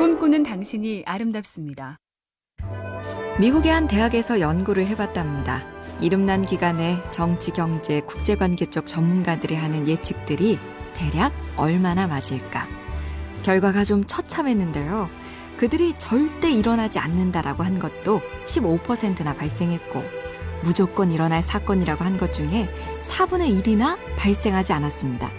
꿈꾸는 당신이 아름답습니다. 미국의 한 대학에서 연구를 해봤답니다. 이름난 기관의 정치, 경제, 국제관계 쪽 전문가들이 하는 예측들이 대략 얼마나 맞을까? 결과가 좀 처참했는데요. 그들이 절대 일어나지 않는다라고 한 것도 15%나 발생했고, 무조건 일어날 사건이라고 한 것 중에 4분의 1이나 발생하지 않았습니다.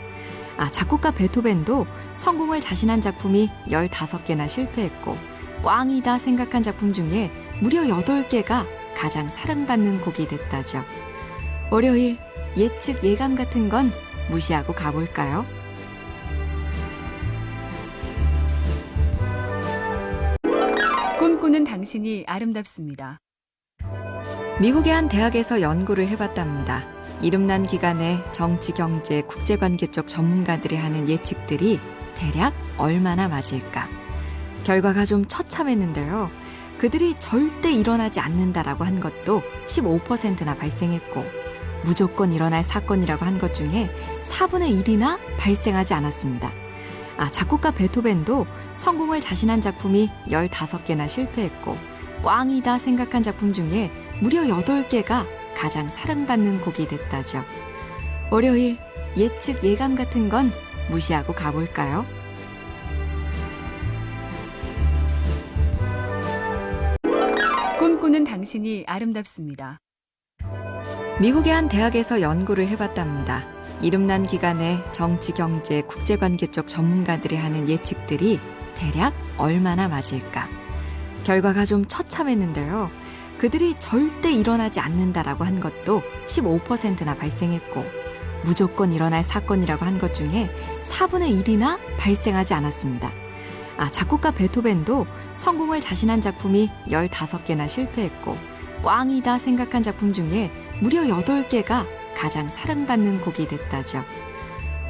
작곡가 베토벤도 성공을 자신한 작품이 15개나 실패했고, 꽝이다 생각한 작품 중에 무려 8개가 가장 사랑받는 곡이 됐다죠. 월요일 예측 예감 같은 건 무시하고 가볼까요? 꿈꾸는 당신이 아름답습니다. 미국의 한 대학에서 연구를 해봤답니다. 이름난 기관의 정치, 경제, 국제관계 쪽 전문가들이 하는 예측들이 대략 얼마나 맞을까? 결과가 좀 처참했는데요. 그들이 절대 일어나지 않는다라고 한 것도 15%나 발생했고, 무조건 일어날 사건이라고 한 것 중에 4분의 1이나 발생하지 않았습니다. 작곡가 베토벤도 성공을 자신한 작품이 15개나 실패했고, 꽝이다 생각한 작품 중에 무려 8개가 가장 사랑받는 곡이 됐다죠. 월요일 예측 예감 같은 건 무시하고 가볼까요? 꿈꾸는 당신이 아름답습니다. 미국의 한 대학에서 연구를 해봤답니다. 이름난 기관의 정치, 경제, 국제관계 쪽 전문가들이 하는 예측들이 대략 얼마나 맞을까? 결과가 좀 처참했는데요. 그들이 절대 일어나지 않는다라고 한 것도 15%나 발생했고, 무조건 일어날 사건이라고 한 것 중에 4분의 1이나 발생하지 않았습니다. 작곡가 베토벤도 성공을 자신한 작품이 15개나 실패했고, 꽝이다 생각한 작품 중에 무려 8개가 가장 사랑받는 곡이 됐다죠.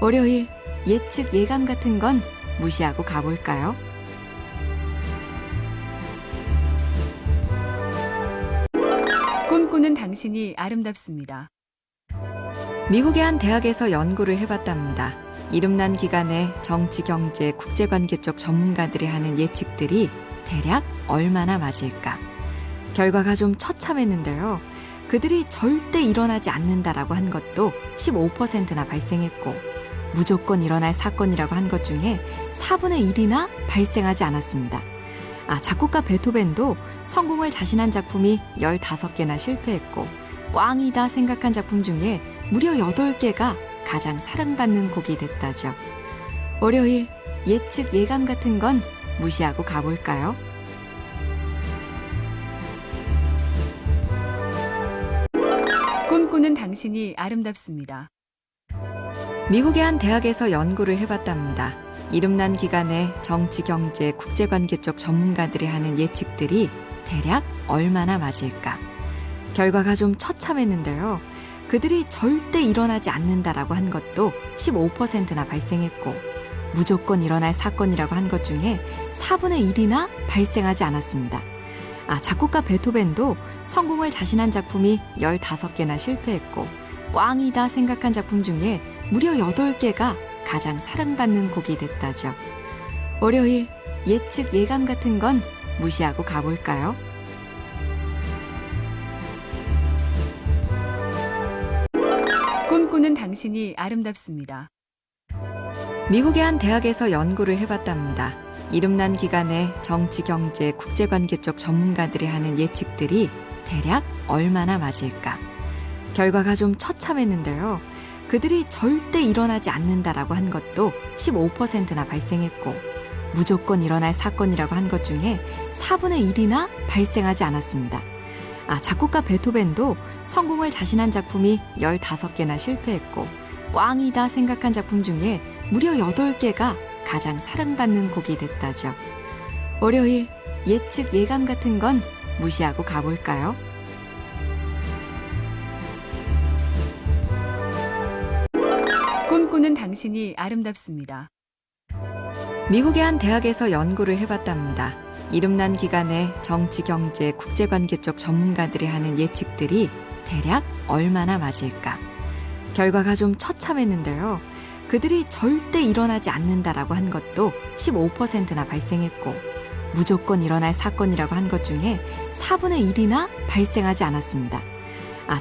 월요일 예측 예감 같은 건 무시하고 가볼까요? 꿈꾸는 당신이 아름답습니다. 미국의 한 대학에서 연구를 해봤답니다. 이름난 기관의 정치, 경제, 국제관계 쪽 전문가들이 하는 예측들이 대략 얼마나 맞을까? 결과가 좀 처참했는데요. 그들이 절대 일어나지 않는다라고 한 것도 15%나 발생했고, 무조건 일어날 사건이라고 한 것 중에 4분의 1이나 발생하지 않았습니다. 작곡가 베토벤도 성공을 자신한 작품이 15개나 실패했고, 꽝이다 생각한 작품 중에 무려 8개가 가장 사랑받는 곡이 됐다죠. 월요일 예측 예감 같은 건 무시하고 가볼까요? 꿈꾸는 당신이 아름답습니다. 미국의 한 대학에서 연구를 해봤답니다. 이름난 기관의 정치, 경제, 국제관계 쪽 전문가들이 하는 예측들이 대략 얼마나 맞을까? 결과가 좀 처참했는데요. 그들이 절대 일어나지 않는다라고 한 것도 15%나 발생했고, 무조건 일어날 사건이라고 한 것 중에 4분의 1이나 발생하지 않았습니다. 작곡가 베토벤도 성공을 자신한 작품이 15개나 실패했고, 꽝이다 생각한 작품 중에 무려 8개가 가장 사랑받는 곡이 됐다죠. 월요일 예측 예감 같은 건 무시하고 가볼까요? 꿈꾸는 당신이 아름답습니다. 미국의 한 대학에서 연구를 해봤답니다. 이름난 기관의 정치, 경제, 국제관계 쪽 전문가들이 하는 예측들이 대략 얼마나 맞을까? 결과가 좀 처참했는데요. 그들이 절대 일어나지 않는다라고 한 것도 15%나 발생했고, 무조건 일어날 사건이라고 한 것 중에 4분의 1이나 발생하지 않았습니다. 작곡가 베토벤도 성공을 자신한 작품이 15개나 실패했고, 꽝이다 생각한 작품 중에 무려 8개가 가장 사랑받는 곡이 됐다죠. 월요일 예측 예감 같은 건 무시하고 가볼까요? 꿈꾸는 당신이 아름답습니다. 미국의 한 대학에서 연구를 해봤답니다. 이름난 기관의 정치, 경제, 국제관계 쪽 전문가들이 하는 예측들이 대략 얼마나 맞을까? 결과가 좀 처참했는데요. 그들이 절대 일어나지 않는다라고 한 것도 15%나 발생했고, 무조건 일어날 사건이라고 한 것 중에 4분의 1이나 발생하지 않았습니다.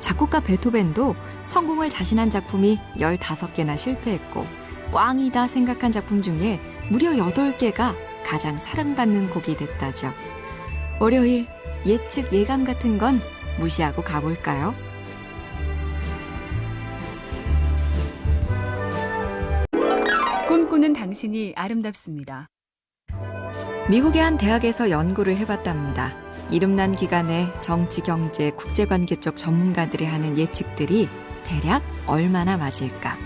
작곡가 베토벤도 성공을 자신한 작품이 15개나 실패했고 꽝이다 생각한 작품 중에 무려 8개가 가장 사랑받는 곡이 됐다죠. 월요일 예측 예감 같은 건 무시하고 가볼까요? 꿈꾸는 당신이 아름답습니다. 미국의 한 대학에서 연구를 해봤답니다. 이름난 기관의 정치, 경제, 국제관계 쪽 전문가들이 하는 예측들이 대략 얼마나 맞을까?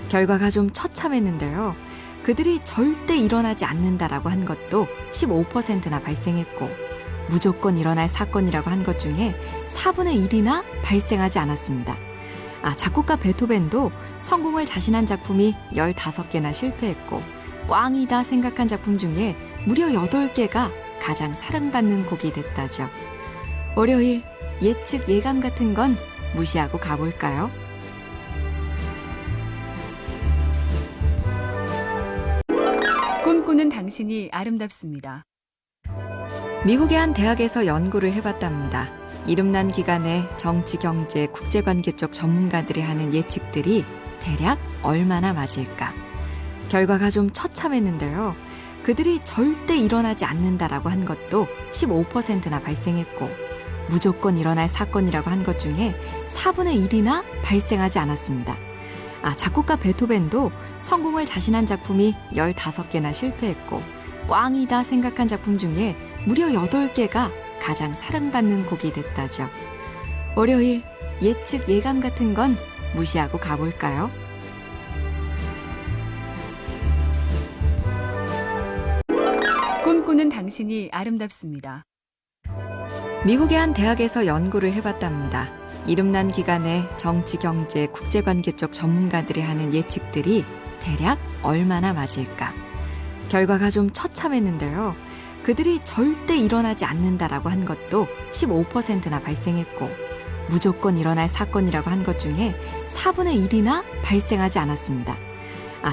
결과가 좀 처참했는데요. 그들이 절대 일어나지 않는다라고 한 것도 15%나 발생했고 무조건 일어날 사건이라고 한 것 중에 4분의 1이나 발생하지 않았습니다. 작곡가 베토벤도 성공을 자신한 작품이 15개나 실패했고 꽝이다 생각한 작품 중에 무려 8개가 가장 사랑받는 곡이 됐다죠. 월요일 예측 예감 같은 건 무시하고 가볼까요? 꿈꾸는 당신이 아름답습니다. 미국의 한 대학에서 연구를 해봤답니다. 이름난 기관의 정치, 경제, 국제관계 쪽 전문가들이 하는 예측들이 대략 얼마나 맞을까? 결과가 좀 처참했는데요. 그들이 절대 일어나지 않는다라고 한 것도 15%나 발생했고 무조건 일어날 사건이라고 한 것 중에 4분의 1이나 발생하지 않았습니다. 작곡가 베토벤도 성공을 자신한 작품이 15개나 실패했고 꽝이다 생각한 작품 중에 무려 8개가 가장 사랑받는 곡이 됐다죠. 월요일 예측 예감 같은 건 무시하고 가볼까요? 꿈꾸는 당신이 아름답습니다. 미국의 한 대학에서 연구를 해봤답니다. 이름난 기관의 정치, 경제, 국제관계 쪽 전문가들이 하는 예측들이 대략 얼마나 맞을까? 결과가 좀 처참했는데요. 그들이 절대 일어나지 않는다라고 한 것도 15%나 발생했고 무조건 일어날 사건이라고 한 것 중에 4분의 1이나 발생하지 않았습니다.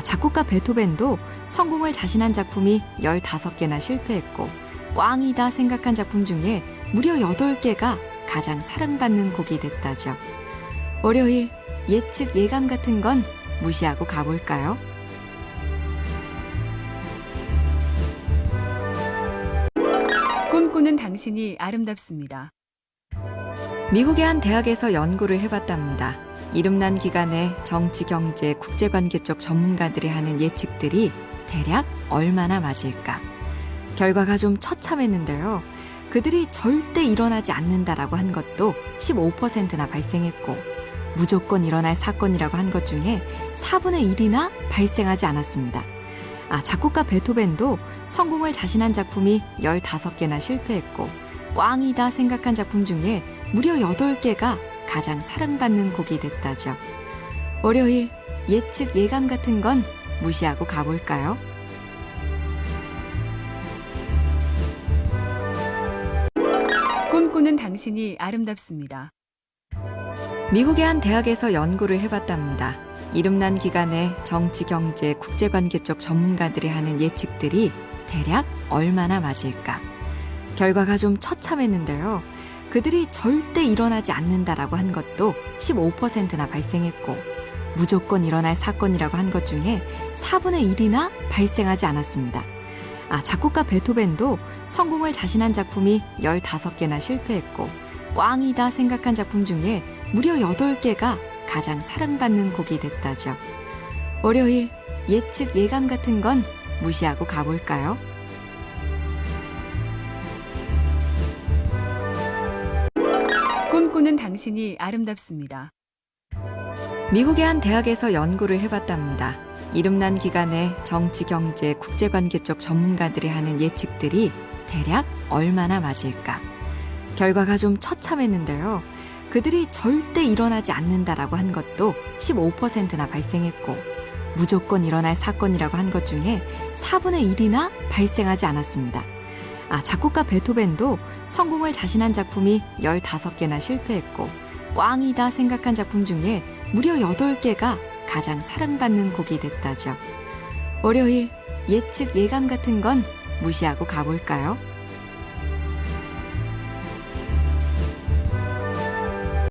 작곡가 베토벤도 성공을 자신한 작품이 15개나 실패했고 꽝이다 생각한 작품 중에 무려 8개가 가장 사랑받는 곡이 됐다죠. 월요일 예측 예감 같은 건 무시하고 가볼까요? 꿈꾸는 당신이 아름답습니다. 미국의 한 대학에서 연구를 해봤답니다. 이름난 기관의 정치, 경제, 국제관계 쪽 전문가들이 하는 예측들이 대략 얼마나 맞을까? 결과가 좀 처참했는데요. 그들이 절대 일어나지 않는다라고 한 것도 15%나 발생했고 무조건 일어날 사건이라고 한 것 중에 4분의 1이나 발생하지 않았습니다. 작곡가 베토벤도 성공을 자신한 작품이 15개나 실패했고 꽝이다 생각한 작품 중에 무려 8개가 가장 사랑받는 곡이 됐다죠. 월요일 예측 예감 같은 건 무시하고 가볼까요? 꿈꾸는 당신이 아름답습니다. 미국의 한 대학에서 연구를 해봤답니다. 이름난 기관의 정치, 경제, 국제관계 쪽 전문가들이 하는 예측들이 대략 얼마나 맞을까? 결과가 좀 처참했는데요. 그들이 절대 일어나지 않는다라고 한 것도 15%나 발생했고 무조건 일어날 사건이라고 한 것 중에 4분의 1이나 발생하지 않았습니다. 작곡가 베토벤도 성공을 자신한 작품이 15개나 실패했고 꽝이다 생각한 작품 중에 무려 8개가 가장 사랑받는 곡이 됐다죠. 월요일 예측 예감 같은 건 무시하고 가볼까요? 꿈꾸는 당신이 아름답습니다. 미국의 한 대학에서 연구를 해봤답니다. 이름난 기관의 정치, 경제, 국제관계 쪽 전문가들이 하는 예측들이 대략 얼마나 맞을까? 결과가 좀 처참했는데요. 그들이 절대 일어나지 않는다라고 한 것도 15%나 발생했고 무조건 일어날 사건이라고 한 것 중에 4분의 1이나 발생하지 않았습니다. 작곡가 베토벤도 성공을 자신한 작품이 15개나 실패했고 꽝이다 생각한 작품 중에 무려 8개가 가장 사랑받는 곡이 됐다죠. 월요일 예측 예감 같은 건 무시하고 가볼까요?